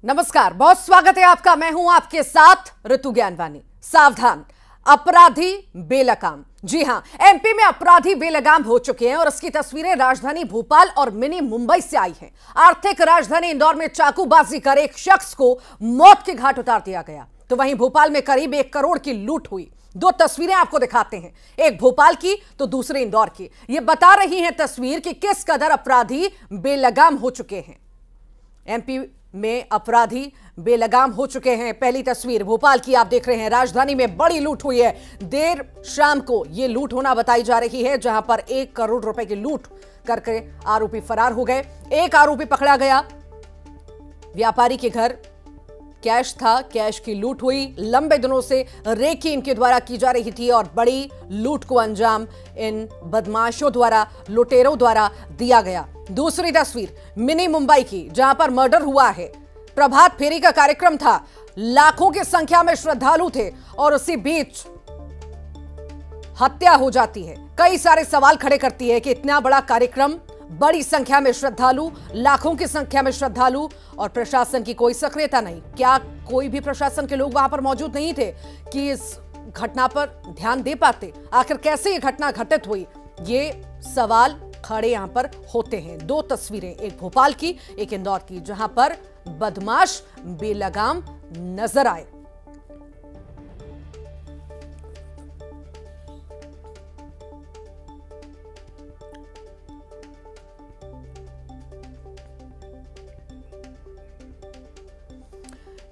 नमस्कार, बहुत स्वागत है आपका। मैं हूं आपके साथ ऋतु ज्ञानवानी। सावधान, अपराधी बेलगाम। जी हां, एमपी में अपराधी बेलगाम हो चुके हैं और इसकी तस्वीरें राजधानी भोपाल और मिनी मुंबई से आई हैं। आर्थिक राजधानी इंदौर में चाकूबाजी कर एक शख्स को मौत के घाट उतार दिया गया, तो वहीं भोपाल में करीब 1 करोड़ की लूट हुई। दो तस्वीरें आपको दिखाते हैं, एक भोपाल की तो दूसरी इंदौर की। ये बता रही है तस्वीर कि किस कदर अपराधी बेलगाम हो चुके हैं। एमपी में अपराधी बेलगाम हो चुके हैं। पहली तस्वीर भोपाल की आप देख रहे हैं। राजधानी में बड़ी लूट हुई है। देर शाम को यह लूट होना बताई जा रही है, जहां पर 1 करोड़ रुपए की लूट करके आरोपी फरार हो गए। एक आरोपी पकड़ा गया। व्यापारी के घर कैश था, कैश की लूट हुई। लंबे दिनों से रेकी इनके द्वारा की जा रही थी और बड़ी लूट को अंजाम इन बदमाशों द्वारा, लुटेरों द्वारा दिया गया। दूसरी तस्वीर मिनी मुंबई की, जहां पर मर्डर हुआ है। प्रभात फेरी का कार्यक्रम था, लाखों की संख्या में श्रद्धालु थे और उसी बीच हत्या हो जाती है। कई सारे सवाल खड़े करती है कि इतना बड़ा कार्यक्रम, बड़ी संख्या में श्रद्धालु, लाखों की संख्या में श्रद्धालु और प्रशासन की कोई सक्रियता नहीं। क्या कोई भी प्रशासन के लोग वहां पर मौजूद नहीं थे कि इस घटना पर ध्यान दे पाते? आखिर कैसे ये घटना घटित हुई, ये सवाल खड़े यहां पर होते हैं। दो तस्वीरें, एक भोपाल की, एक इंदौर की, जहां पर बदमाश बेलगाम नजर आए।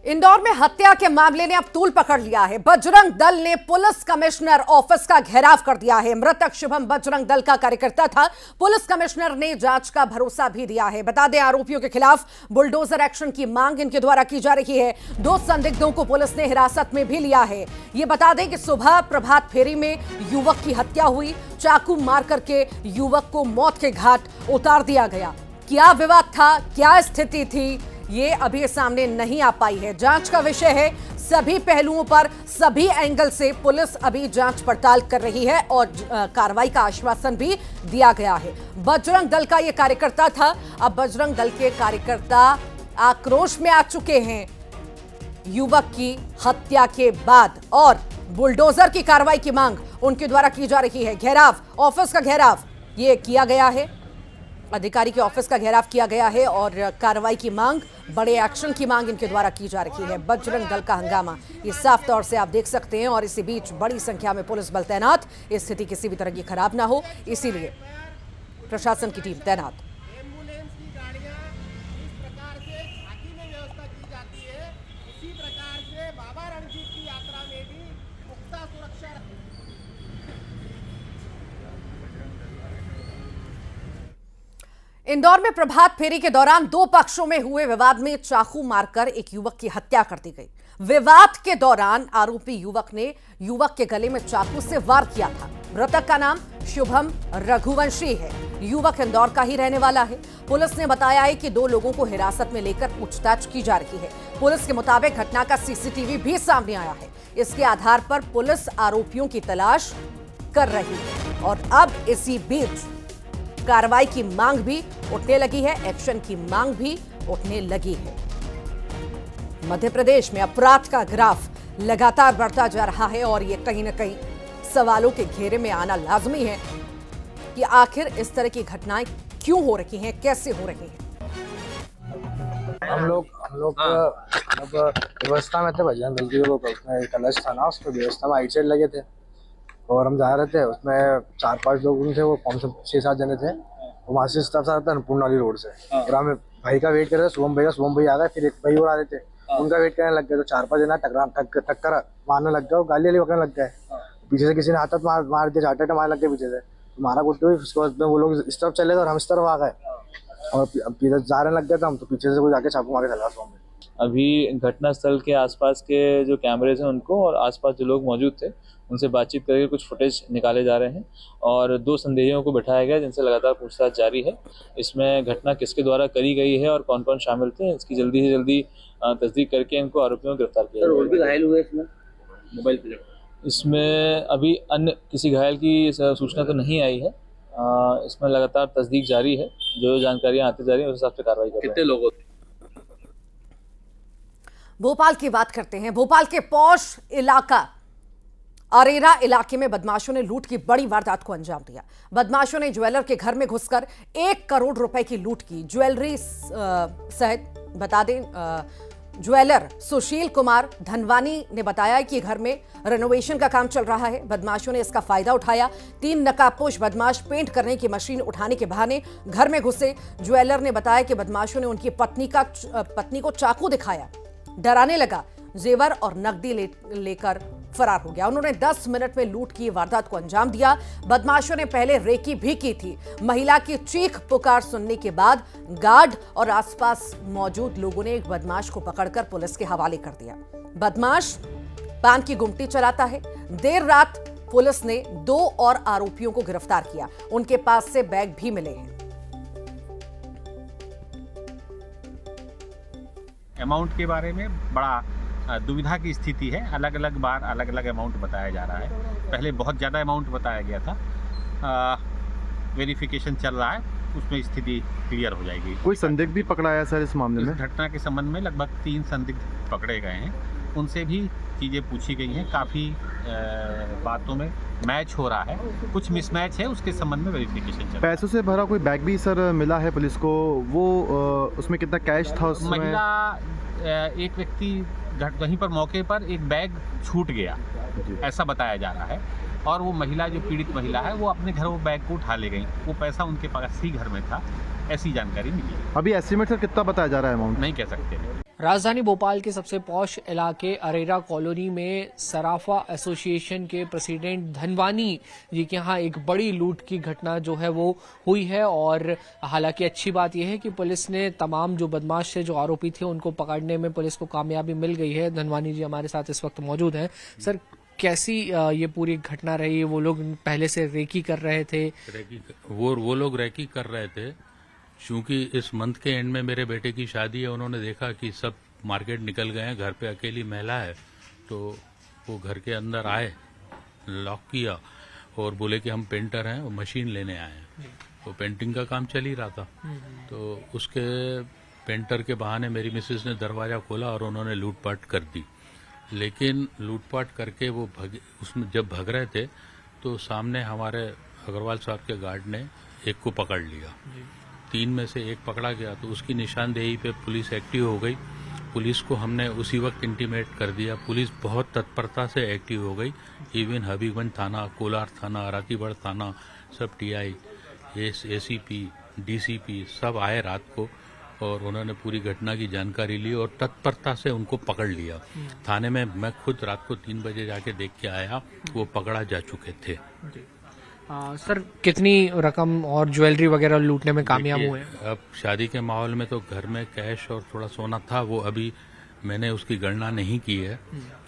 इंदौर में हत्या के मामले ने अब तूल पकड़ लिया है। बजरंग दल ने पुलिस कमिश्नर ऑफिस का घेराव कर दिया है। मृतक शुभम बजरंग दल का कार्यकर्ता था। पुलिस कमिश्नर ने जांच का भरोसा भी दिया है। बता दें, आरोपियों के खिलाफ बुलडोजर एक्शन की मांग इनके द्वारा की जा रही है। 2 संदिग्धों को पुलिस ने हिरासत में भी लिया है। ये बता दें कि सुबह प्रभात फेरी में युवक की हत्या हुई। चाकू मार करके युवक को मौत के घाट उतार दिया गया। क्या विवाद था, क्या स्थिति थी, ये अभी सामने नहीं आ पाई है। जांच का विषय है। सभी पहलुओं पर, सभी एंगल से पुलिस अभी जांच पड़ताल कर रही है और कार्रवाई का आश्वासन भी दिया गया है। बजरंग दल का ये कार्यकर्ता था। अब बजरंग दल के कार्यकर्ता आक्रोश में आ चुके हैं युवक की हत्या के बाद और बुलडोजर की कार्रवाई की मांग उनके द्वारा की जा रही है। घेराव, ऑफिस का घेराव ये किया गया है। अधिकारी के ऑफिस का घेराव किया गया है और कार्रवाई की मांग, बड़े एक्शन की मांग इनके द्वारा की जा रही है। बजरंग दल का हंगामा ये साफ तौर से आप देख सकते हैं और इसी बीच बड़ी संख्या में पुलिस बल तैनात। स्थिति किसी भी तरह की खराब ना हो, इसीलिए प्रशासन की टीम तैनात। इंदौर में प्रभात फेरी के दौरान 2 पक्षों में हुए विवाद में चाकू मारकर एक युवक की हत्या कर दी गई। विवाद के दौरान आरोपी युवक ने युवक के गले में चाकू से वार किया था। मृतक का नाम शुभम रघुवंशी है। युवक इंदौर का ही रहने वाला है। पुलिस ने बताया है कि 2 लोगों को हिरासत में लेकर पूछताछ की जा रही है। पुलिस के मुताबिक घटना का सीसीटीवी भी सामने आया है। इसके आधार पर पुलिस आरोपियों की तलाश कर रही है और अब इसी बीच कार्रवाई की मांग भी उठने लगी है, एक्शन की मांग भी उठने लगी है। मध्य प्रदेश में अपराध का ग्राफ लगातार बढ़ता जा रहा है और ये कहीं ना कहीं सवालों के घेरे में आना लाजमी है कि आखिर इस तरह की घटनाएं क्यों हो रही हैं, कैसे हो रही हैं। हम लोग व्यवस्था में थे। बजरंग दल की कलश था ना, उसको व्यवस्था में आइट साइड लगे थे और हम जा रहे थे। उसमें 4-5 लोग थे, वो कम से 6-7 जने थे। वहाँ से स्टाफ आ रहा था अन्नपूर्णा वाली रोड से और हमें भाई का वेट कर रहे थे। शुभम भाई आ गए, फिर एक भाई और आ रहे थे, उनका वेट करने लग गए। तो 4-5 जना टक्कर मारने लग गए, गाली वाली पकड़ने लग गए। पीछे से किसी ने हाथ मार दिया, झाटा मारने लग गए पीछे से। मारा कुछ भी, उसके बाद वो लोग इस तरफ चले गए और हम इस तरफ आ गए और पीछे जा रहे लग गए। तो हम तो पीछे से कोई जाके चाकू मार के चला शुभम। अभी घटनास्थल के आसपास के जो कैमरेज हैं उनको और आसपास जो लोग मौजूद थे उनसे बातचीत करके कुछ फुटेज निकाले जा रहे हैं और 2 संदेहियों को बिठाया गया जिनसे लगातार पूछताछ जारी है। इसमें घटना किसके द्वारा करी गई है और कौन कौन शामिल थे, इसकी जल्दी से जल्दी तस्दीक करके इनको आरोपियों को गिरफ्तार किया जाएगा। और भी घायल हुए इसमें मोबाइल पे? इसमें अभी अन्य किसी घायल की सूचना तो नहीं आई है। इसमें लगातार तस्दीक जारी है। जो जानकारियाँ आती जा रही है उस हिसाब से कार्रवाई कर रहे हैं। कितने लोगों थे? भोपाल की बात करते हैं। भोपाल के पौष इलाका अरेरा इलाके में बदमाशों ने लूट की बड़ी वारदात को अंजाम दिया। बदमाशों ने ज्वेलर के घर में घुसकर 1 करोड़ रुपए की लूट की। ज्वेलरी सहित बता दें, ज्वेलर सुशील कुमार धनवानी ने बताया कि घर में रेनोवेशन का काम चल रहा है। बदमाशों ने इसका फायदा उठाया। 3 नकाबपोश बदमाश पेंट करने की मशीन उठाने के बहाने घर में घुसे। ज्वेलर ने बताया कि बदमाशों ने उनकी पत्नी को चाकू दिखाया, डराने लगा, जेवर और नकदी लेकर फरार हो गया। उन्होंने 10 मिनट में लूट की वारदात को अंजाम दिया। बदमाशों ने पहले रेकी भी की थी। महिला की चीख पुकार सुनने के बाद गार्ड और आसपास मौजूद लोगों ने एक बदमाश को पकड़कर पुलिस के हवाले कर दिया। बदमाश पान की गुमटी चलाता है। देर रात पुलिस ने 2 और आरोपियों को गिरफ्तार किया। उनके पास से बैग भी मिले हैं। अमाउंट के बारे में बड़ा दुविधा की स्थिति है। अलग अलग बार अलग अलग अमाउंट बताया जा रहा है। पहले बहुत ज़्यादा अमाउंट बताया गया था। वेरिफिकेशन चल रहा है, उसमें स्थिति क्लियर हो जाएगी। कोई संदिग्ध भी पकड़ा है सर इस मामले में? इस घटना के संबंध में लगभग 3 संदिग्ध पकड़े गए हैं। उनसे भी चीज़ें पूछी गई हैं। काफ़ी बातों में मैच हो रहा है, कुछ मिसमैच है, उसके संबंध में वेरिफिकेशन चल रहा है। पैसों से भरा कोई बैग भी सर मिला है पुलिस को, वो उसमें कितना कैश था उसमें? महिला एक व्यक्ति वहीं पर मौके पर एक बैग छूट गया, ऐसा बताया जा रहा है। और वो महिला, जो पीड़ित महिला है, वो अपने घर वो बैग को उठा ले गई। वो पैसा उनके पास ही घर में था, ऐसी जानकारी मिली। अभी एस्टिमेट सर कितना बताया जा रहा है अमाउंट? नहीं कह सकते। राजधानी भोपाल के सबसे पॉश इलाके अरेरा कॉलोनी में सराफा एसोसिएशन के प्रेसिडेंट धनवानी जी के यहाँ एक बड़ी लूट की घटना जो है वो हुई है। और हालांकि अच्छी बात यह है कि पुलिस ने तमाम जो बदमाश थे, जो आरोपी थे, उनको पकड़ने में पुलिस को कामयाबी मिल गई है। धनवानी जी हमारे साथ इस वक्त मौजूद हैं। सर, कैसी ये पूरी घटना रही? वो लोग पहले से रेकी कर रहे थे? वो लोग रेकी कर रहे थे क्योंकि इस मंथ के एंड में मेरे बेटे की शादी है। उन्होंने देखा कि सब मार्केट निकल गए हैं, घर पे अकेली महिला है, तो वो घर के अंदर आए, लॉक किया और बोले कि हम पेंटर हैं और मशीन लेने आए हैं। तो पेंटिंग का काम चल ही रहा था, तो उसके पेंटर के बहाने मेरी मिसेज ने दरवाजा खोला और उन्होंने लूटपाट कर दी। लेकिन लूटपाट करके वो उसमें जब भाग रहे थे तो सामने हमारे अग्रवाल साहब के गार्ड ने एक को पकड़ लिया। 3 में से 1 पकड़ा गया, तो उसकी निशानदेही पे पुलिस एक्टिव हो गई। पुलिस को हमने उसी वक्त इंटीमेट कर दिया। पुलिस बहुत तत्परता से एक्टिव हो गई। इवन हबीबगंज थाना, कोलार थाना, राकीगढ़ थाना, सब टीआई, एसीपी, डीसीपी सब आए रात को और उन्होंने पूरी घटना की जानकारी ली और तत्परता से उनको पकड़ लिया। थाने में मैं खुद रात को 3 बजे जाके देख के आया, वो पकड़ा जा चुके थे। सर, कितनी रकम और ज्वेलरी वगैरह लूटने में कामयाब हुए? अब शादी के माहौल में तो घर में कैश और थोड़ा सोना था, वो अभी मैंने उसकी गणना नहीं की है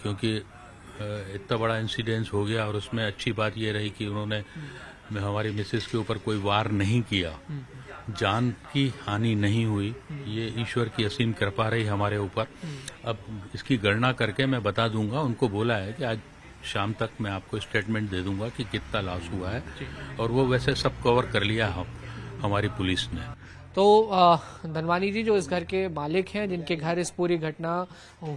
क्योंकि इतना बड़ा इंसिडेंस हो गया। और उसमें अच्छी बात ये रही कि उन्होंने हमारी मिसेस के ऊपर कोई वार नहीं किया, जान की हानि नहीं हुई। ये ईश्वर की असीम कृपा रही हमारे ऊपर। अब इसकी गणना करके मैं बता दूंगा। उनको बोला है कि आज शाम तक मैं आपको स्टेटमेंट दे दूंगा कि कितना लॉस हुआ है, और वो वैसे सब कवर कर लिया हमारी पुलिस ने। तो धनवानी जी जो इस घर के मालिक हैं, जिनके घर इस पूरी घटना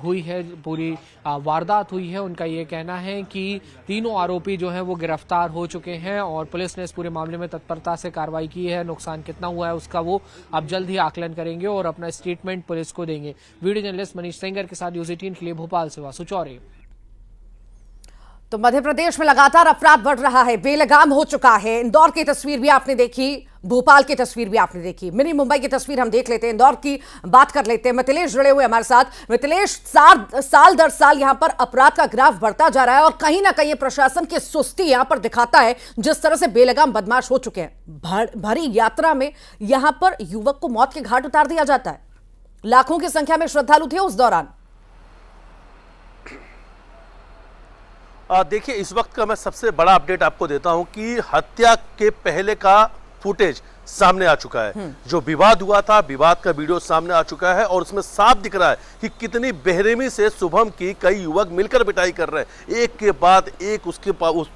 हुई है, पूरी वारदात हुई है, उनका ये कहना है कि तीनों आरोपी जो हैं वो गिरफ्तार हो चुके हैं और पुलिस ने इस पूरे मामले में तत्परता से कार्रवाई की है। नुकसान कितना हुआ है उसका वो अब जल्द ही आकलन करेंगे और अपना स्टेटमेंट पुलिस को देंगे। वीडियो जर्नलिस्ट मनीष सेंगर के साथ न्यूज़ 18 के लिए भोपाल से वासु चौरे। तो मध्य प्रदेश में लगातार अपराध बढ़ रहा है, बेलगाम हो चुका है। इंदौर की तस्वीर भी आपने देखी, भोपाल की तस्वीर भी आपने देखी, मिनी मुंबई की तस्वीर हम देख लेते हैं, इंदौर की बात कर लेते हैं। मिथिलेश जुड़े हुए हमारे साथ। मिथिलेश, साल दर साल यहां पर अपराध का ग्राफ बढ़ता जा रहा है और कहीं ना कहीं प्रशासन की सुस्ती यहां पर दिखाता है, जिस तरह से बेलगाम बदमाश हो चुके हैं। भरी यात्रा में यहां पर युवक को मौत के घाट उतार दिया जाता है। लाखों की संख्या में श्रद्धालु थे उस दौरान। देखिए, इस वक्त का मैं सबसे बड़ा अपडेट आपको देता हूं कि हत्या के पहले का फुटेज सामने आ चुका है। जो विवाद हुआ था, विवाद का वीडियो सामने आ चुका है और उसमें साफ दिख रहा है कि कितनी बेरहमी से शुभम की कई युवक मिलकर पिटाई कर रहे हैं। एक के बाद एक उस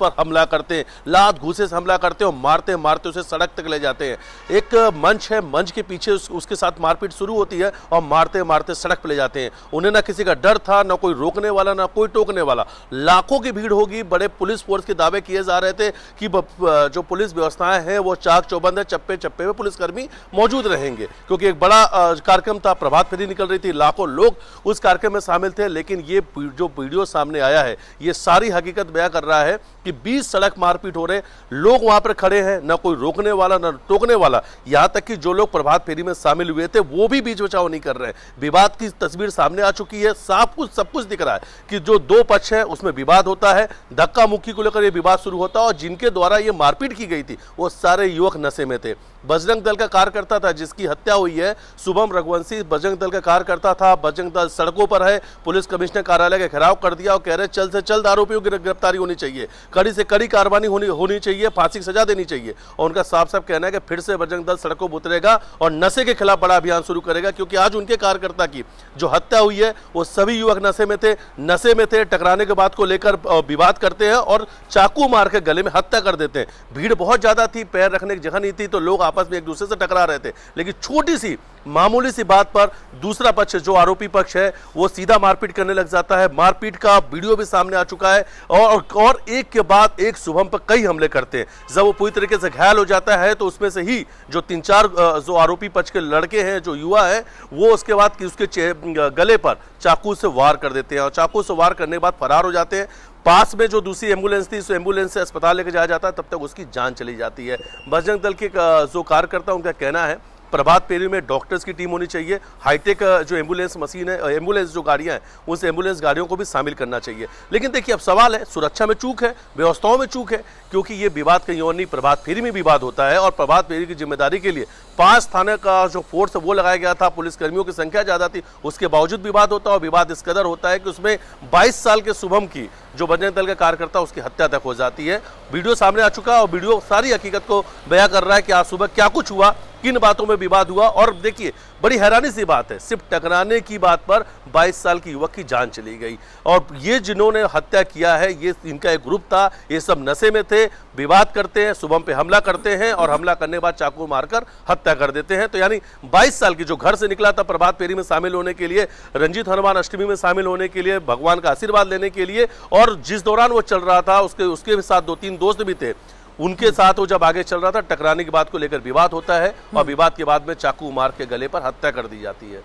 पर हमला करते हैं, लात घूसे से हमला करते हैं और मारते मारते उसे सड़क तक ले जाते हैं। एक मंच है, मंच के पीछे उसके साथ मारपीट शुरू होती है और मारते मारते सड़क पर ले जाते हैं। उन्हें ना किसी का डर था, ना कोई रोकने वाला, ना कोई टोकने वाला। लाखों की भीड़ होगी। बड़े पुलिस फोर्स के दावे किए जा रहे थे कि जो पुलिस व्यवस्थाएं हैं वो चाक चौबंद है, चप्पे चप्पे में पुलिसकर्मी मौजूद रहेंगे, क्योंकि एक बड़ा कार्यक्रम था, प्रभात फेरी निकल रही थी, लाखों लोग उस कार्यक्रम में शामिल थे। लेकिन ये जो वीडियो सामने आया है ये सारी हकीकत बयां कर रहा है कि 20 सड़क मारपीट हो रहे, लोग वहां पर खड़े हैं, ना कोई रोकने वाला ना टोकने वाला। यहां तक कि जो लोग प्रभात फेरी में शामिल हुए थे वो भी बीच बचाव नहीं कर रहे। विवाद की तस्वीर सामने आ चुकी है, साफ कुछ सब कुछ दिख रहा है कि जो दो पक्ष है उसमें विवाद होता है, धक्का मुक्की को लेकर ये विवाद शुरू होता है और जिनके द्वारा ये मारपीट की गई थी वो सारे युवक नशे में थे। बजरंग दल का कार्यकर्ता था जिसकी हत्या हुई है, शुभम रघुवंशी बजरंग दल का कार्यकर्ता था। बजरंग दल सड़कों पर है, पुलिस कमिश्नर कार्यालय का घेराव कर दिया और कह रहे जल्द से जल्द आरोपियों की गिरफ्तारी होनी चाहिए, कड़ी से कड़ी कार्रवाई होनी चाहिए, फांसी की सजा देनी चाहिए। और उनका साफ साफ कहना है कि फिर से बजरंग दल सड़कों पर उतरेगा और नशे के खिलाफ बड़ा अभियान शुरू करेगा, क्योंकि आज उनके कार्यकर्ता की जो हत्या हुई है वो सभी युवक नशे में थे, टकराने के बाद को लेकर विवाद करते हैं और चाकू मार के गले में हत्या कर देते हैं। भीड़ बहुत ज्यादा थी, पैर रखने की जगह नहीं थी, तो लोग आपस में एक दूसरे से टकरा रहे थे। लेकिन छोटी सी मामूली सी बात पर दूसरा पक्ष, जो आरोपी पक्ष है, वो सीधा मारपीट करने लग जाता है। मारपीट का वीडियो भी सामने आ चुका है और एक के बाद एक शुभम पर कई हमले करते हैं। जब वो पूरी तरीके से घायल हो जाता है तो उसमें से ही जो 3-4 जो आरोपी पक्ष के लड़के हैं, जो युवा है, वो उसके बाद उसके गले पर चाकू से वार कर देते हैं और चाकू से वार करने के बाद फरार हो जाते हैं। पास में जो दूसरी एम्बुलेंस थी, उस एम्बुलेंस से अस्पताल लेकर जाया जाता है, तब तक उसकी जान चली जाती है। बजरंग दल के जो कार्यकर्ता, उनका कहना है प्रभात फेरी में डॉक्टर्स की टीम होनी चाहिए, हाईटेक जो एम्बुलेंस मशीन है, एम्बुलेंस जो गाड़ियां हैं, उस एम्बुलेंस गाड़ियों को भी शामिल करना चाहिए। लेकिन देखिए अब सवाल है, सुरक्षा में चूक है, व्यवस्थाओं में चूक है, क्योंकि ये विवाद कहीं और नहीं, प्रभात फेरी में विवाद होता है और प्रभात फेरी की जिम्मेदारी के लिए 5 थाने का जो फोर्स वो लगाया गया था, पुलिसकर्मियों की संख्या ज्यादा थी, उसके बावजूद विवाद होता है और विवाद इस कदर होता है कि उसमें 22 साल के शुभम की, जो बजरंग दल का कार्यकर्ता, उसकी हत्या तक हो जाती है। वीडियो सामने आ चुका है और वीडियो सारी हकीकत को बयां कर रहा है कि आज सुबह क्या कुछ हुआ, किन बातों में विवाद हुआ। और देखिए बड़ी हैरानी सी बात है, सिर्फ टकराने की बात पर 22 साल की युवक की जान चली गई। और ये जिन्होंने हत्या किया है, ये इनका एक ग्रुप था, ये सब नशे में थे, विवाद करते हैं, शुभम पे हमला करते हैं और हमला करने के बाद चाकू मारकर हत्या कर देते हैं। तो यानी 22 साल की, जो घर से निकला था प्रभात फेरी में शामिल होने के लिए, रंजीत हनुमान अष्टमी में शामिल होने के लिए, भगवान का आशीर्वाद लेने के लिए, और जिस दौरान वो चल रहा था उसके साथ 2-3 दोस्त भी थे, उनके साथ वो जब आगे चल रहा था, टकराने की बात को लेकर विवाद होता है और विवाद के बाद में चाकू मार के गले पर हत्या कर दी जाती है।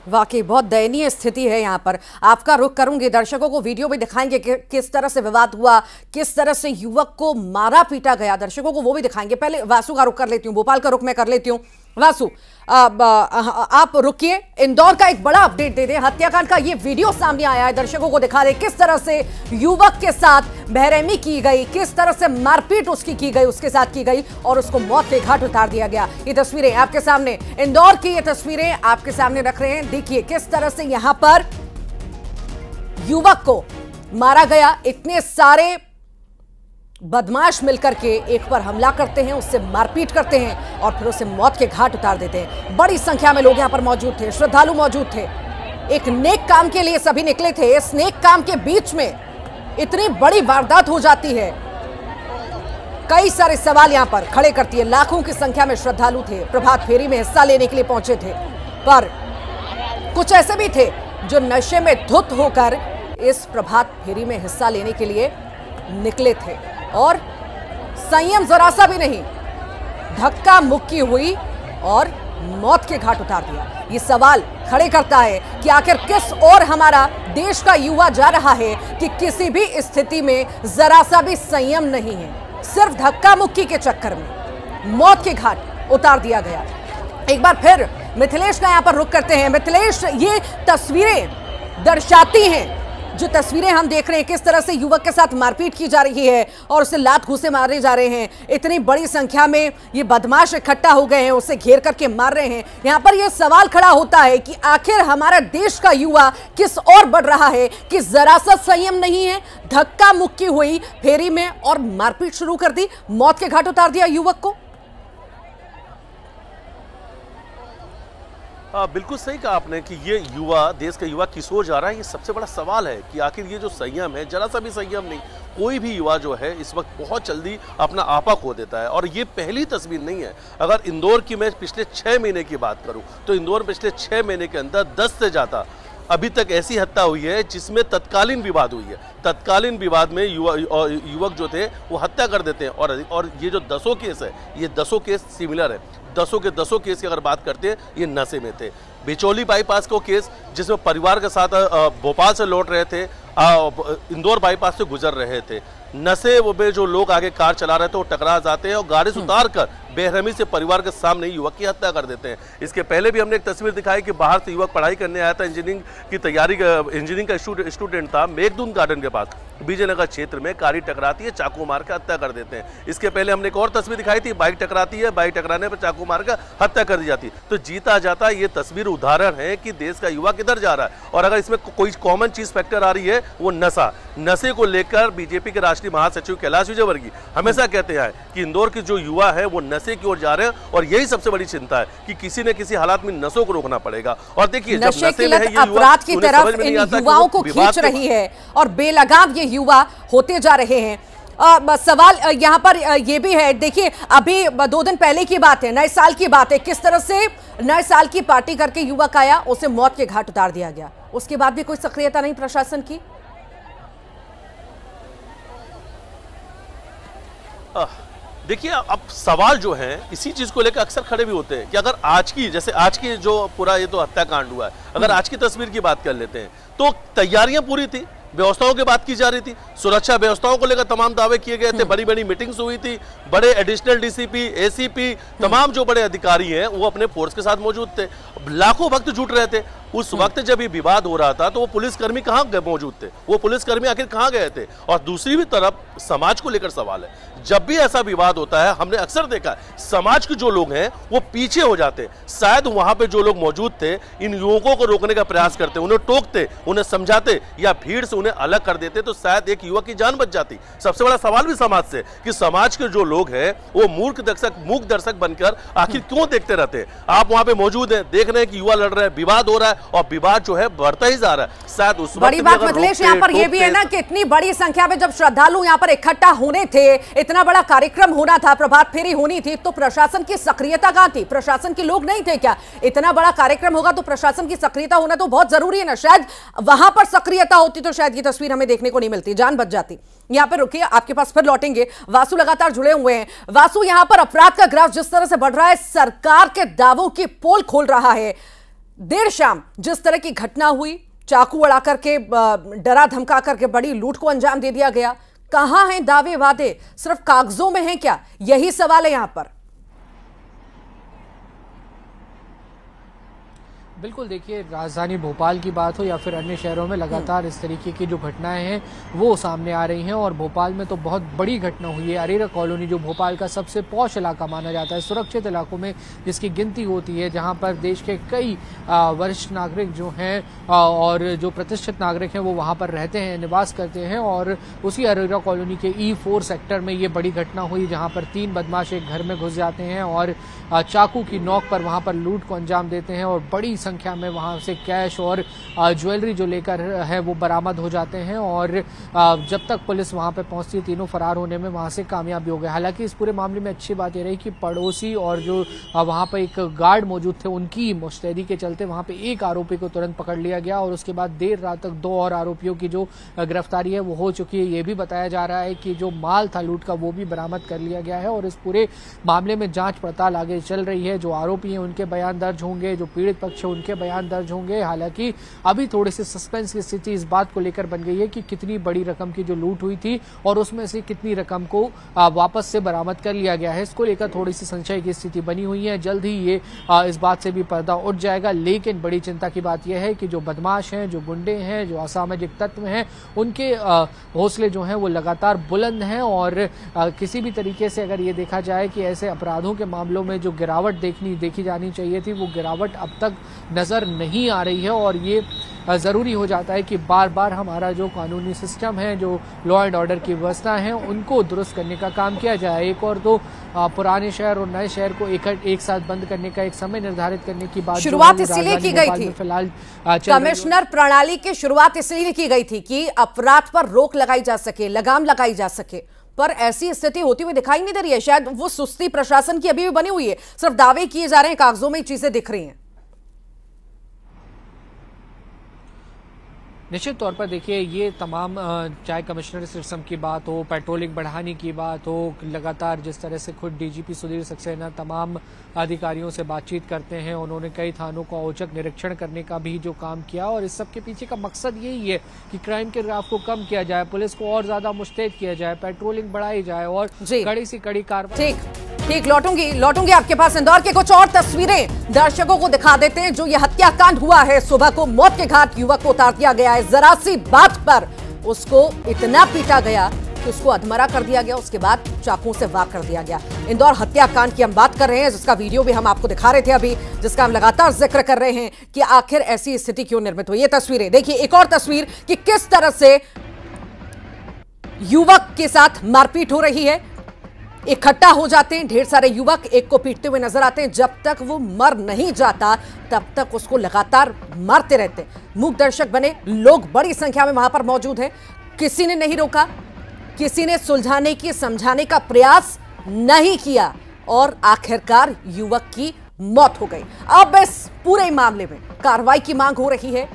वाकई बहुत दयनीय स्थिति है। यहाँ पर आपका रुख करूंगी, दर्शकों को वीडियो भी दिखाएंगे कि किस तरह से विवाद हुआ, किस तरह से युवक को मारा पीटा गया, दर्शकों को वो भी दिखाएंगे। पहले वासु का रुख कर लेती हूँ, भोपाल का रुख मैं कर लेती हूँ। वासु, आप रुकिए, इंदौर का एक बड़ा अपडेट दे दें। हत्याकांड का ये वीडियो सामने आया है, दर्शकों को दिखा दे किस तरह से युवक के साथ बेरहमी की गई, किस तरह से मारपीट उसकी की गई, उसके साथ की गई और उसको मौत के घाट उतार दिया गया। ये तस्वीरें आपके सामने, इंदौर की ये तस्वीरें आपके सामने रख रहे हैं। देखिए किस तरह से यहां पर युवक को मारा गया। इतने सारे बदमाश मिलकर के एक पर हमला करते हैं, उससे मारपीट करते हैं और फिर उसे मौत के घाट उतार देते हैं। बड़ी संख्या में लोग यहां पर मौजूद थे, श्रद्धालु मौजूद थे, एक नेक काम के लिए सभी निकले थे। इस नेक काम के बीच में इतनी बड़ी वारदात हो जाती है, कई सारे सवाल यहां पर खड़े करती है। लाखों की संख्या में श्रद्धालु थे, प्रभात फेरी में हिस्सा लेने के लिए पहुंचे थे, पर कुछ ऐसे भी थे जो नशे में धुत होकर इस प्रभात फेरी में हिस्सा लेने के लिए निकले थे और संयम जरा सा भी नहीं, धक्का मुक्की हुई और मौत के घाट उतार दिया। ये सवाल खड़े करता है कि आखिर किस ओर हमारा देश का युवा जा रहा है कि किसी भी स्थिति में जरा सा भी संयम नहीं है, सिर्फ धक्का मुक्की के चक्कर में मौत के घाट उतार दिया गया। एक बार फिर मिथिलेश का यहां पर रुख करते हैं। मिथिलेश, ये तस्वीरें दर्शाती हैं, जो तस्वीरें हम देख रहे हैं किस तरह से युवक के साथ मारपीट की जा रही है और उसे लात घूंसे मारे जा रहे हैं। इतनी बड़ी संख्या में ये बदमाश इकट्ठा हो गए हैं, उसे घेर करके मार रहे हैं। यहां पर यह सवाल खड़ा होता है कि आखिर हमारा देश का युवा किस ओर बढ़ रहा है कि जरा सा संयम नहीं है, धक्का मुक्की हुई फेरी में और मारपीट शुरू कर दी, मौत के घाट उतार दिया युवक को। बिल्कुल सही कहा आपने कि ये युवा, देश का युवा किस ओर जा रहा है, ये सबसे बड़ा सवाल है कि आखिर ये जो संयम है, जरा सा भी संयम नहीं। कोई भी युवा जो है इस वक्त बहुत जल्दी अपना आपा खो देता है। और ये पहली तस्वीर नहीं है। अगर इंदौर की मैं पिछले 6 महीने की बात करूं तो इंदौर पिछले 6 महीने के अंदर 10 से ज़्यादा अभी तक ऐसी हत्या हुई है जिसमें तत्कालीन विवाद हुई है। तत्कालीन विवाद में युवक जो थे वो हत्या कर देते हैं। और ये जो 10 केस है, ये 10 केस सिमिलर है। 10 केस की अगर बात करते हैं, ये नशे में थे। बिचौली बाईपास को केस जिसमें परिवार के साथ भोपाल से लौट रहे थे, इंदौर बाईपास से गुजर रहे थे। नशे में जो लोग आगे कार चला रहे थे वो टकरा जाते हैं और गाड़ी से उतार कर बेरहमी से परिवार के सामने युवक की हत्या कर देते हैं। इसके पहले भी हमने एक तस्वीर दिखाई कि बाहर से युवक पढ़ाई करने आया था, इंजीनियरिंग की तैयारी, इंजीनियरिंग का स्टूडेंट था। मेघदूत गार्डन के पास विजयनगर क्षेत्र में कारी टकराती है, चाकू मार कर हत्या कर देते हैं। इसके पहले हमने एक और तस्वीर दिखाई थी, बाइक टकराती है, बाइक टकराने पर चाकू मार कर हत्या कर दी जाती है। तो जीता जाता ये तस्वीर उदाहरण है कि देश का युवा किधर जा रहा है। और अगर इसमें कोई कॉमन चीज फैक्टर आ रही है वो नशे को लेकर बीजेपी के राष्ट्रीय महासचिव कैलाश विजयवर्गीय हमेशा कहते हैं कि इंदौर के जो युवा है वो नशे की ओर जा रहे हैं। और यही सबसे बड़ी चिंता है कि किसी न किसी हालात में नशों को रोकना पड़ेगा। और देखिए, जब नशे की लत अपराध की तरफ इन युवाओं को खींच रही है और बेलगाम ये युवा होते जा रहे हैं। सवाल यहाँ पर ये भी है, देखिए अभी 2 दिन पहले की बात है, नए साल की बात है, किस तरह से नए साल की पार्टी करके युवक आया, उसे मौत के घाट उतार दिया गया। उसके बाद भी कोई सक्रियता नहीं प्रशासन की। देखिए, अब सवाल जो है इसी चीज को लेकर अक्सर खड़े भी होते हैं कि अगर आज की जो पूरा ये तो हत्याकांड हुआ है, अगर आज की तस्वीर की बात कर लेते हैं तो तैयारियां पूरी थी, व्यवस्थाओं की बात की जा रही थी, सुरक्षा व्यवस्थाओं को लेकर तमाम दावे किए गए थे, बड़ी बड़ी मीटिंग्स हुई थी, बड़े एडिशनल डीसीपी, एसीपी, तमाम जो बड़े अधिकारी हैं वो अपने फोर्स के साथ मौजूद थे। लाखों भक्त जुट रहे थे। उस वक्त जब ये विवाद हो रहा था तो वो पुलिसकर्मी कहाँ मौजूद थे, वो पुलिसकर्मी आखिर कहाँ गए थे। और दूसरी भी तरफ समाज को लेकर सवाल है। जब भी ऐसा विवाद होता है, हमने अक्सर देखा है समाज के जो लोग हैं वो पीछे हो जाते हैं। शायद वहां पे जो लोग मौजूद थे इन युवकों को रोकने का प्रयास करते, उन्हें टोकते, उन्हें समझाते या भीड़ से उन्हें अलग कर देते तो शायद एक युवक की जान बच जाती। सबसे बड़ा सवाल भी समाज से कि समाज के जो लोग हैं वो मूक दर्शक बनकर आखिर क्यों देखते रहते हैं। आप वहां पे मौजूद हैं, देख रहे हैं कि युवा लड़ रहे हैं, विवाद हो रहा है और विवाद जो है बढ़ता ही जा रहा है। शायद उस बड़ी बात मिथिलेश यहाँ पर यह भी है ना कि इतनी बड़ी संख्या में जब श्रद्धालु यहाँ पर इकट्ठा होने थे, इतना बड़ा कार्यक्रम होना था, प्रभात फेरी होनी थी, तो प्रशासन की सक्रियता कहां थी? प्रशासन के लोग नहीं थे क्या? इतना बड़ा कार्यक्रम होगा तो प्रशासन की सक्रियता होना तो बहुत जरूरी है ना। शायद वहां पर सक्रियता होती तो शायद ये तस्वीर हमें देखने को नहीं मिलती, जान बच जाती। यहाँ पर रुकिए, आपके पास फिर लौटेंगे। वासु लगातार जुड़े हुए हैं। वासु, यहाँ पर अपराध का ग्राफ जिस तरह से बढ़ रहा है, सरकार के दावों की पोल खोल रहा है। देर शाम जिस तरह की घटना हुई, चाकू अड़ा करके, डरा धमका करके बड़ी लूट को अंजाम दे दिया गया, कहां हैं दावे वादे? सिर्फ कागजों में हैं क्या? यही सवाल है यहां पर। बिल्कुल, देखिए राजधानी भोपाल की बात हो या फिर अन्य शहरों में लगातार इस तरीके की जो घटनाएं हैं वो सामने आ रही हैं। और भोपाल में तो बहुत बड़ी घटना हुई है। अरेरा कॉलोनी जो भोपाल का सबसे पॉश इलाका माना जाता है, सुरक्षित इलाकों में जिसकी गिनती होती है, जहां पर देश के कई वरिष्ठ नागरिक जो हैं और जो प्रतिष्ठित नागरिक हैं वो वहां पर रहते हैं, निवास करते हैं। और उसी अरेरा कॉलोनी के E4 सेक्टर में ये बड़ी घटना हुई, जहाँ पर 3 बदमाश एक घर में घुस जाते हैं और चाकू की नोक पर वहां पर लूट को अंजाम देते हैं और बड़ी संख्या में वहां से कैश और ज्वेलरी जो लेकर है वो बरामद हो जाते हैं। और जब तक पुलिस वहां पे पहुंचती, तीनों फरार होने में वहां से कामयाब भी हो गए। हालांकि इस पूरे मामले में अच्छी बात यह रही कि पड़ोसी और जो वहां पर एक गार्ड मौजूद थे, उनकी मुस्तैदी के चलते वहां पे एक आरोपी को तुरंत पकड़ लिया गया और उसके बाद देर रात तक 2 और आरोपियों की जो गिरफ्तारी है वो हो चुकी है। ये भी बताया जा रहा है कि जो माल था लूट का वो भी बरामद कर लिया गया है और इस पूरे मामले में जांच पड़ताल आगे चल रही है। जो आरोपी हैं उनके बयान दर्ज होंगे, जो पीड़ित पक्ष है उनके बयान दर्ज होंगे। हालांकि अभी थोड़ी सी सस्पेंस की स्थिति इस बात को लेकर बन गई है कि कितनी बड़ी रकम की जो लूट हुई थी और उसमें से कितनी रकम को वापस से बरामद कर लिया गया है, इसको लेकर थोड़ी सी संशय की स्थिति बनी हुई है। जल्द ही ये इस बात से भी पर्दा उठ जाएगा। लेकिन बड़ी चिंता की बात यह है कि जो बदमाश हैं, जो गुंडे हैं, जो असामाजिक तत्व हैं, उनके हौसले जो हैं वो लगातार बुलंद हैं। और किसी भी तरीके से अगर ये देखा जाए कि ऐसे अपराधों के मामलों में जो गिरावट देखी जानी चाहिए थी, वो गिरावट अब तक नजर नहीं आ रही है। और ये ज़रूरी हो जाता है कि बार बार हमारा जो कानूनी सिस्टम है, जो लॉ एंड ऑर्डर की व्यवस्था है, उनको दुरुस्त करने का काम किया जाए। एक और तो पुराने शहर और नए शहर को एक साथ बंद करने का एक समय निर्धारित करने की बात शुरुआत इसलिए की गई थी, फिलहाल कमिश्नर प्रणाली की शुरुआत इसलिए की गई थी कि अपराध पर रोक लगाई जा सके, लगाम लगाई जा सके, पर ऐसी स्थिति होती हुई दिखाई नहीं दे रही है। शायद वो सुस्ती प्रशासन की अभी भी बनी हुई है, सिर्फ दावे किए जा रहे हैं, कागजों में चीजें दिख रही हैं। निश्चित तौर पर देखिए, ये तमाम चाहे कमिश्नर सिस्टम की बात हो, पेट्रोलिंग बढ़ाने की बात हो, लगातार जिस तरह से खुद डीजीपी सुधीर सक्सेना तमाम अधिकारियों से बातचीत करते हैं, उन्होंने कई थानों का औचक निरीक्षण करने का भी जो काम किया, और इस सब के पीछे का मकसद यही है कि क्राइम के ग्राफ को कम किया जाए, पुलिस को और ज्यादा मुस्तैद किया जाए, पेट्रोलिंग बढ़ाई जाए और कड़ी से कड़ी कार्रवाई। ठीक, लौटूंगी आपके पास। इंदौर के कुछ और तस्वीरें दर्शकों को दिखा देते हैं। जो ये हत्याकांड हुआ है, सुबह को मौत के घाट युवक को उतार दिया गया है। जरा सी बात पर उसको इतना पीटा गया कि उसको अधमरा कर दिया गया, उसके बाद चाकू से वार कर दिया गया। इंदौर हत्याकांड की हम बात कर रहे हैं, जिसका वीडियो भी हम आपको दिखा रहे थे अभी, जिसका हम लगातार जिक्र कर रहे हैं कि आखिर ऐसी स्थिति क्यों निर्मित हुई। ये तस्वीरें देखिए, एक और तस्वीर कि किस तरह से युवक के साथ मारपीट हो रही है। इकट्ठा हो जाते हैं ढेर सारे युवक, एक को पीटते हुए नजर आते हैं। जब तक वो मर नहीं जाता तब तक उसको लगातार मारते रहते हैं। मूक दर्शक बने लोग बड़ी संख्या में वहां पर मौजूद हैं। किसी ने नहीं रोका, किसी ने सुलझाने की, समझाने का प्रयास नहीं किया और आखिरकार युवक की मौत हो गई। अब इस पूरे मामले में कार्रवाई की मांग हो रही है,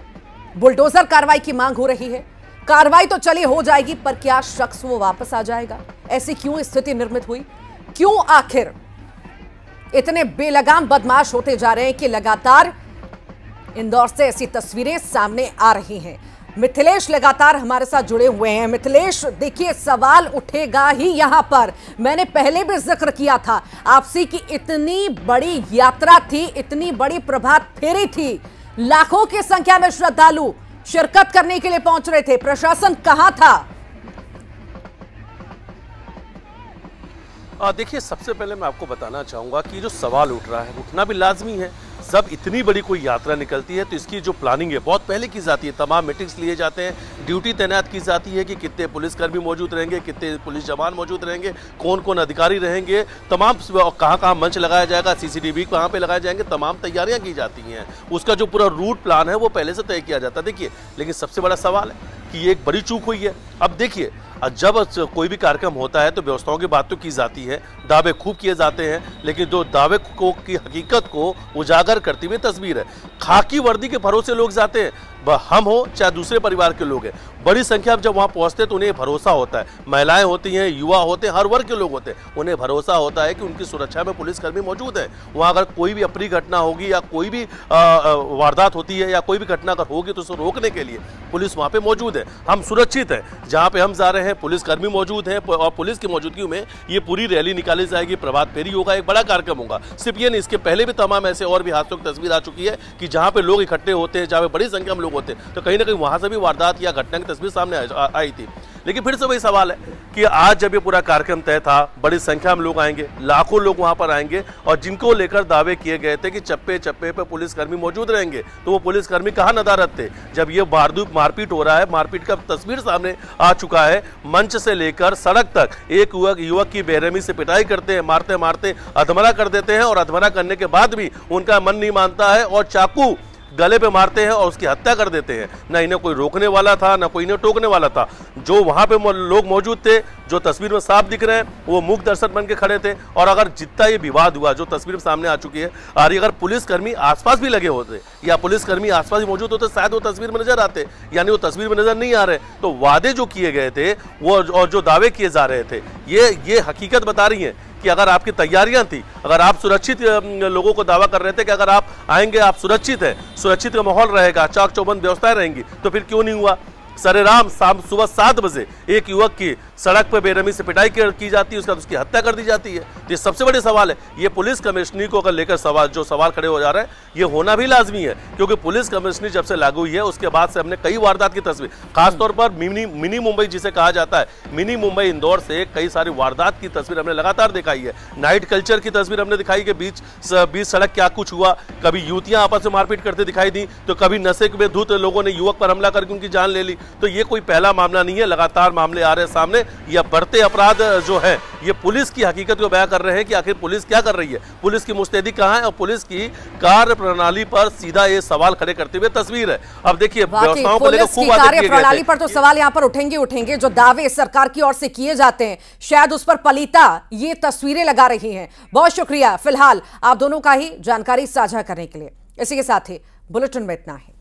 बुलडोजर कार्रवाई की मांग हो रही है। कार्रवाई तो चली हो जाएगी, पर क्या शख्स वो वापस आ जाएगा? ऐसी क्यों स्थिति निर्मित हुई? क्यों आखिर इतने बेलगाम बदमाश होते जा रहे हैं कि लगातार इंदौर से ऐसी तस्वीरें सामने आ रही हैं। मिथिलेश लगातार हमारे साथ जुड़े हुए हैं। मिथिलेश, देखिए सवाल उठेगा ही यहां पर। मैंने पहले भी जिक्र किया था आपसी की इतनी बड़ी यात्रा थी, इतनी बड़ी प्रभात फेरी थी, लाखों की संख्या में श्रद्धालु शिरकत करने के लिए पहुंच रहे थे, प्रशासन कहां था? देखिए, सबसे पहले मैं आपको बताना चाहूँगा कि जो सवाल उठ रहा है, उठना भी लाजमी है। जब इतनी बड़ी कोई यात्रा निकलती है तो इसकी जो प्लानिंग है बहुत पहले की जाती है। तमाम मीटिंग्स लिए जाते हैं, ड्यूटी तैनात की जाती है कि कितने पुलिसकर्मी मौजूद रहेंगे, कितने पुलिस जवान मौजूद रहेंगे, कौन कौन अधिकारी रहेंगे, तमाम कहाँ कहाँ मंच लगाया जाएगा, CCTV कहाँ पे लगाए जाएंगे, तमाम तैयारियाँ की जाती हैं। उसका जो पूरा रूट प्लान है वो पहले से तय किया जाता है। देखिए, लेकिन सबसे बड़ा सवाल है कि ये एक बड़ी चूक हुई है। अब देखिए, जब कोई भी कार्यक्रम होता है तो व्यवस्थाओं की बात तो की जाती है, दावे खूब किए जाते हैं, लेकिन जो दावे को की हकीकत को उजागर करती हुई तस्वीर है। खाकी वर्दी के भरोसे लोग जाते हैं, हम हो चाहे दूसरे परिवार के लोग हैं, बड़ी संख्या में जब वहाँ पहुँचते हैं तो उन्हें भरोसा होता है। महिलाएं होती हैं, युवा होते हैं, हर वर्ग के लोग होते हैं, उन्हें भरोसा होता है कि उनकी सुरक्षा में पुलिसकर्मी मौजूद है। वहाँ अगर कोई भी अप्रिय घटना होगी या कोई भी वारदात होती है या कोई भी घटना अगर होगी तो उसे रोकने के लिए पुलिस वहाँ पे मौजूद है। हम सुरक्षित हैं, जहाँ पे हम जा रहे हैं पुलिसकर्मी मौजूद हैं और पुलिस की मौजूदगी में ये पूरी रैली निकाली जाएगी, प्रभात फेरी होगा, एक बड़ा कार्यक्रम होगा। सिर्फ ये नहीं, इसके पहले भी तमाम ऐसे और भी हादसों की तस्वीर आ चुकी है कि जहाँ पे लोग इकट्ठे होते हैं, जहाँ पे बड़ी संख्या में लोग होते हैं, तो कहीं ना कहीं वहाँ से भी वारदात या घटना की तस्वीर सामने आई थी। लेकिन फिर से वही सवाल है कि आज जब ये पूरा कार्यक्रम तय था, बड़ी संख्या में लोग आएंगे, लाखों लोग वहां पर आएंगे और जिनको लेकर दावे किए गए थे कि चप्पे चप्पे पे पुलिसकर्मी मौजूद रहेंगे, तो वो पुलिसकर्मी कहां नदारद थे जब ये मारपीट हो रहा है। मारपीट का तस्वीर सामने आ चुका है, मंच से लेकर सड़क तक एक युवक की बेरहमी से पिटाई करते हैं, मारते मारते अधमरा कर देते हैं और अधमरा करने के बाद भी उनका मन नहीं मानता है और चाकू गले पे मारते हैं और उसकी हत्या कर देते हैं। ना इन्हें कोई रोकने वाला था, ना कोई इन्हें टोकने वाला था। जो वहां पे लोग मौजूद थे, जो तस्वीर में साफ दिख रहे हैं, वो मूक दर्शक बन के खड़े थे। और अगर जितना ये विवाद हुआ, जो तस्वीर सामने आ चुकी है, और अगर पुलिसकर्मी आसपास भी लगे होते या पुलिसकर्मी आसपास भी मौजूद होते, शायद वो तस्वीर में नजर आते, यानी वो तस्वीर में नजर नहीं आ रहे। तो वादे जो किए गए थे वो और जो दावे किए जा रहे थे, ये हकीकत बता रही है कि अगर आपकी तैयारियां थी, अगर आप सुरक्षित लोगों को दावा कर रहे थे कि अगर आप आएंगे आप सुरक्षित है, सुरक्षित का माहौल रहेगा, चाक चौबंद व्यवस्थाएं रहेंगी, तो फिर क्यों नहीं हुआ? सरेराम सुबह 7 बजे एक युवक की सड़क पर बेरहमी से पिटाई की जाती है, उसके बाद उसकी हत्या कर दी जाती है। तो ये सबसे बड़े सवाल है। ये पुलिस कमिश्नरी को अगर लेकर सवाल खड़े हो जा रहे हैं, ये होना भी लाजमी है, क्योंकि पुलिस कमिश्नरी जब से लागू हुई है उसके बाद से हमने कई वारदात की तस्वीर, खासतौर पर मिनी मुंबई जिसे कहा जाता है, मिनी मुंबई इंदौर से कई सारी वारदात की तस्वीर हमने लगातार दिखाई है। नाइट कल्चर की तस्वीर हमने दिखाई कि बीच सड़क क्या कुछ हुआ, कभी युवतियां आपस में मारपीट करते दिखाई दी, तो कभी नशे में धुत लोगों ने युवक पर हमला करके उनकी जान ले ली। तो ये कोई पहला मामला नहीं है, लगातार मामले आ रहे हैं सामने। यह बढ़ते अपराध जो है ये पुलिस की हकीकत को बयां कर रहे हैं कि आखिर पुलिस क्या कर रही है, पुलिस की मुस्तैदी कहां है, और पुलिस की कार्य प्रणाली पर सीधा ये सवाल खड़े करते हुए तस्वीर है। अब देखिए व्यवस्थाओं को लेकर खूब कार्य प्रणाली पर तो सवाल यहां पर उठेंगे। जो दावे सरकार की ओर से किए जाते हैं शायद उस पर पलीता ये तस्वीरें लगा रही हैं। बहुत शुक्रिया फिलहाल आप दोनों का ही जानकारी साझा करने के लिए। इसी के साथ ही बुलेटिन में इतना है।